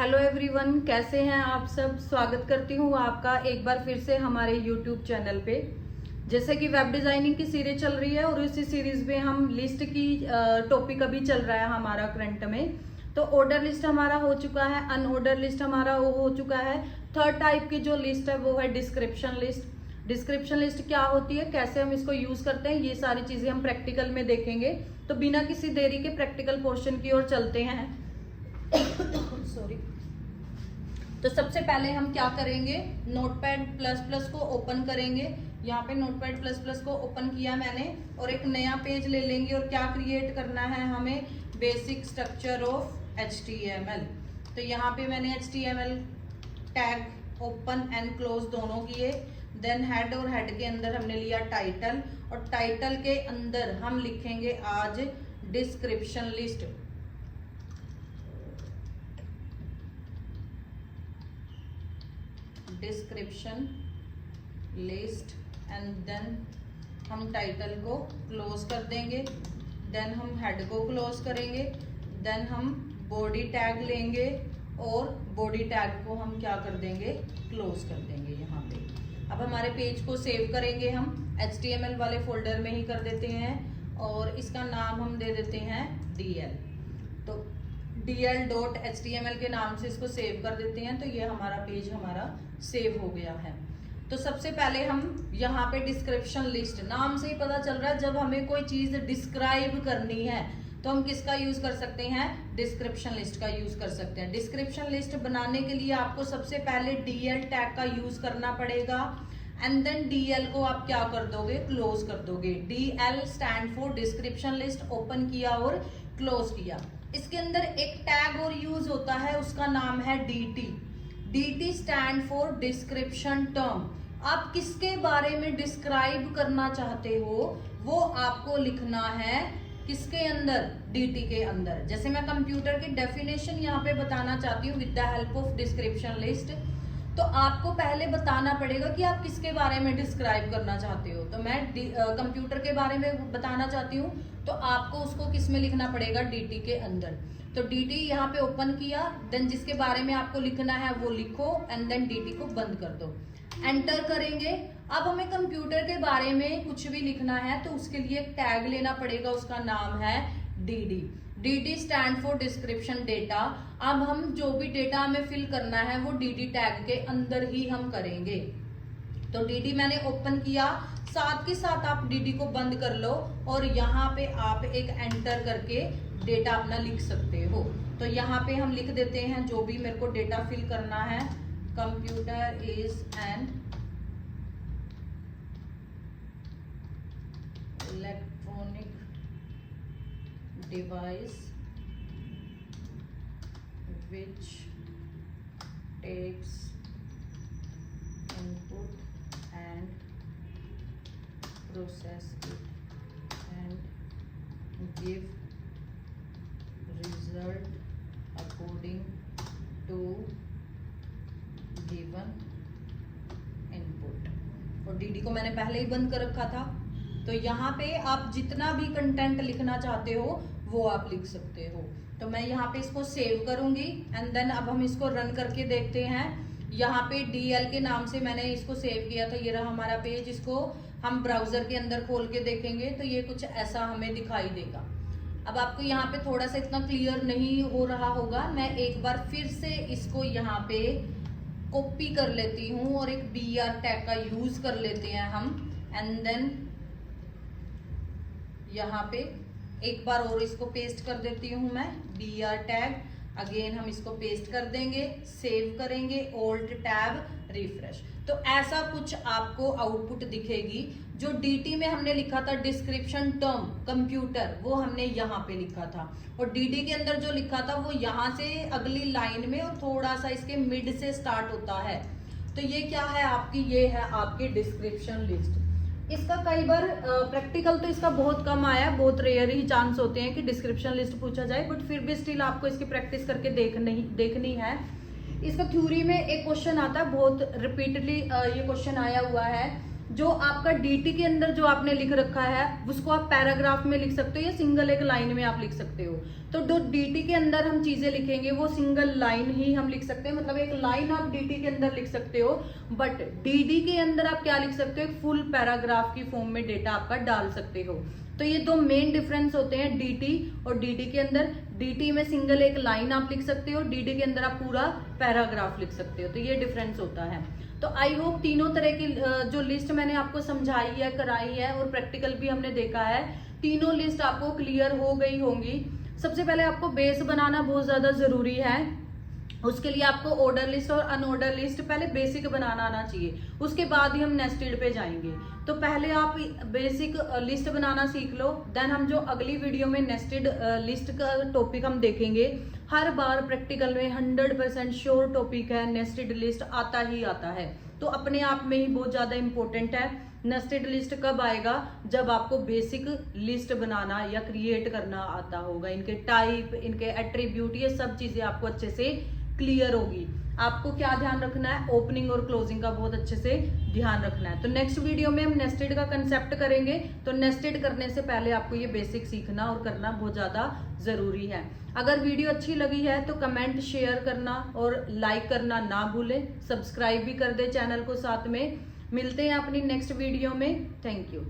Hello everyone, कैसे हैं आप सब। स्वागत करती हूँ आपका एक बार फिर से हमारे यूट्यूब चैनल पे। जैसे कि वेब डिजाइनिंग की सीरीज चल रही है और इसी सीरीज में हम लिस्ट की टॉपिक अभी चल रहा है हमारा करंट में। तो ऑर्डर लिस्ट हमारा हो चुका है, अनऑर्डर लिस्ट हमारा हो चुका है। थर्ड टाइप की जो लिस्ट है वो है डिस्क्रिप्शन लिस्ट। डिस्क्रिप्शन लिस्ट क्या होती है, कैसे हम इसको यूज करते हैं, ये सारी चीजें हम प्रैक्टिकल में देखेंगे। तो बिना किसी देरी के प्रैक्टिकल पोर्शन की ओर चलते हैं। सॉरी। तो सबसे पहले हम क्या करेंगे, नोटपैड प्लस प्लस को ओपन करेंगे। यहाँ पे नोटपैड प्लस प्लस को ओपन किया मैंने और एक नया पेज ले लेंगे और क्या क्रिएट करना है हमें, बेसिक स्ट्रक्चर ऑफ HTML। तो यहाँ पे मैंने HTML tag open and close दोनों किए। देन हेड और हेड के अंदर हमने लिया टाइटल और टाइटल के अंदर हम लिखेंगे आज description list. Description list and then हम टाइटल को क्लोज कर देंगे। देन हम हेड को क्लोज करेंगे। देन हम बॉडी टैग लेंगे और बॉडी टैग को हम क्या कर देंगे, क्लोज कर देंगे यहाँ पे। अब हमारे पेज को सेव करेंगे हम HTML वाले फोल्डर में ही कर देते हैं और इसका नाम हम दे देते हैं DL। तो dl.html के नाम से इसको सेव कर देते हैं। तो ये हमारा पेज हमारा सेव हो गया है। तो सबसे पहले हम यहाँ पे डिस्क्रिप्शन लिस्ट, नाम से ही पता चल रहा है जब हमें कोई चीज डिस्क्राइब करनी है तो हम किसका यूज कर सकते हैं, डिस्क्रिप्शन लिस्ट का यूज कर सकते हैं। डिस्क्रिप्शन लिस्ट बनाने के लिए आपको सबसे पहले DL टैग का यूज करना पड़ेगा एंड देन DL को आप क्या कर दोगे, क्लोज कर दोगे। DL stand for description list, open किया और क्लोज किया। इसके अंदर एक टैग और यूज होता है, उसका नाम है DT। DT stand for description term. आप किसके बारे में डिस्क्राइब करना चाहते हो वो आपको लिखना है किसके अंदर, DT के अंदर। जैसे मैं कंप्यूटर की डेफिनेशन यहाँ पे बताना चाहती हूँ with the help of description list, तो आपको पहले बताना पड़ेगा कि आप किसके बारे में डिस्क्राइब करना चाहते हो। तो मैं कंप्यूटर के बारे में बताना चाहती हूँ तो आपको उसको किस में लिखना पड़ेगा, DT के अंदर। तो DT यहाँ पे ओपन किया, देन जिसके बारे में आपको लिखना है वो लिखो एंड देन DT को बंद कर दो, एंटर करेंगे। अब हमें कंप्यूटर के बारे में कुछ भी लिखना है तो उसके लिए एक टैग लेना पड़ेगा, उसका नाम है DD। DD stand for description data. अब हम जो भी डेटा हमें फिल करना है वो DD टैग के अंदर ही हम करेंगे। तो DD मैंने ओपन किया, साथ के साथ आप DD को बंद कर लो और यहाँ पे आप एक एंटर करके डेटा अपना लिख सकते हो। तो यहाँ पे हम लिख देते हैं जो भी मेरे को डेटा फिल करना है, computer is an electronic device which takes input and process it and give result according to given input। और DD को मैंने पहले ही बंद कर रखा था। तो यहाँ पे आप जितना भी कंटेंट लिखना चाहते हो वो आप लिख सकते हो। तो मैं यहाँ पे इसको सेव करूंगी एंड देन अब हम इसको रन करके देखते हैं। यहाँ पे DL के नाम से मैंने इसको सेव किया था, ये रहा हमारा पेज। इसको हम ब्राउजर के अंदर खोल के देखेंगे तो ये कुछ ऐसा हमें दिखाई देगा। अब आपको यहाँ पे थोड़ा सा इतना क्लियर नहीं हो रहा होगा, मैं एक बार फिर से इसको यहाँ पे कॉपी कर लेती हूँ और एक BR टैग का यूज कर लेते हैं हम एंड देन यहाँ पे एक बार और इसको पेस्ट कर देती हूँ मैं, BR टैग। अगेन हम इसको पेस्ट कर देंगे, सेव करेंगे, ऑल्ट टैब, रिफ्रेश। तो ऐसा कुछ आपको आउटपुट दिखेगी। जो DT में हमने लिखा था डिस्क्रिप्शन टर्म कंप्यूटर, वो हमने यहाँ पे लिखा था और DD के अंदर जो लिखा था वो यहाँ से अगली लाइन में और थोड़ा सा इसके मिड से स्टार्ट होता है। तो ये क्या है आपकी, ये है आपकी डिस्क्रिप्शन लिस्ट। इसका कई बार प्रैक्टिकल तो इसका बहुत कम आया, बहुत रेयर ही चांस होते हैं कि डिस्क्रिप्शन लिस्ट पूछा जाए, बट फिर भी स्टिल आपको इसकी प्रैक्टिस करके देखनी है। इसका थ्योरी में एक क्वेश्चन आता है, बहुत रिपीटेडली ये क्वेश्चन आया हुआ है जो आपका डीटी के अंदर जो आपने लिख रखा है उसको आप पैराग्राफ में लिख सकते हो या सिंगल एक लाइन में आप लिख सकते हो। तो जो डीटी के अंदर हम चीजें लिखेंगे वो सिंगल लाइन ही हम लिख सकते हैं, मतलब एक लाइन आप डीटी के अंदर लिख सकते हो, बट डीडी के अंदर आप क्या लिख सकते हो, एक फुल पैराग्राफ की फॉर्म में डेटा आपका डाल सकते हो। तो ये दो मेन डिफरेंस होते हैं डीटी और डीडी के अंदर। डीटी में सिंगल एक लाइन आप लिख सकते हो, डीडी के अंदर आप पूरा पैराग्राफ लिख सकते हो। तो ये डिफरेंस होता है। तो आई होप तीनों तरह की जो लिस्ट मैंने आपको समझाई है, कराई है और प्रैक्टिकल भी हमने देखा है, तीनों लिस्ट आपको क्लियर हो गई होंगी। सबसे पहले आपको बेस बनाना बहुत ज्यादा जरूरी है। उसके लिए आपको ऑर्डर लिस्ट और अनऑर्डर लिस्ट पहले बेसिक बनाना आना चाहिए, उसके बाद ही हम नेस्टेड पे जाएंगे। तो पहले आप बेसिक लिस्ट बनाना सीख लो, देन हम जो अगली वीडियो में नेस्टेड लिस्ट का टॉपिक हम देखेंगे। हर बार प्रैक्टिकल में 100% श्योर टॉपिक है, नेस्टेड लिस्ट आता ही आता है। तो अपने आप में ही बहुत ज्यादा इंपॉर्टेंट है। नेस्टेड लिस्ट कब आएगा, जब आपको बेसिक लिस्ट बनाना या क्रिएट करना आता होगा। इनके टाइप, इनके एट्रीब्यूट, ये सब चीजें आपको अच्छे से क्लियर होगी। आपको क्या ध्यान रखना है, ओपनिंग और क्लोजिंग का बहुत अच्छे से ध्यान रखना है। तो नेक्स्ट वीडियो में हम नेस्टेड का कंसेप्ट करेंगे। तो नेस्टेड करने से पहले आपको ये बेसिक सीखना और करना बहुत ज्यादा जरूरी है। अगर वीडियो अच्छी लगी है तो कमेंट, शेयर करना और लाइक करना ना भूलें। सब्सक्राइब भी कर दे चैनल को साथ में। मिलते हैं अपनी नेक्स्ट वीडियो में। Thank you.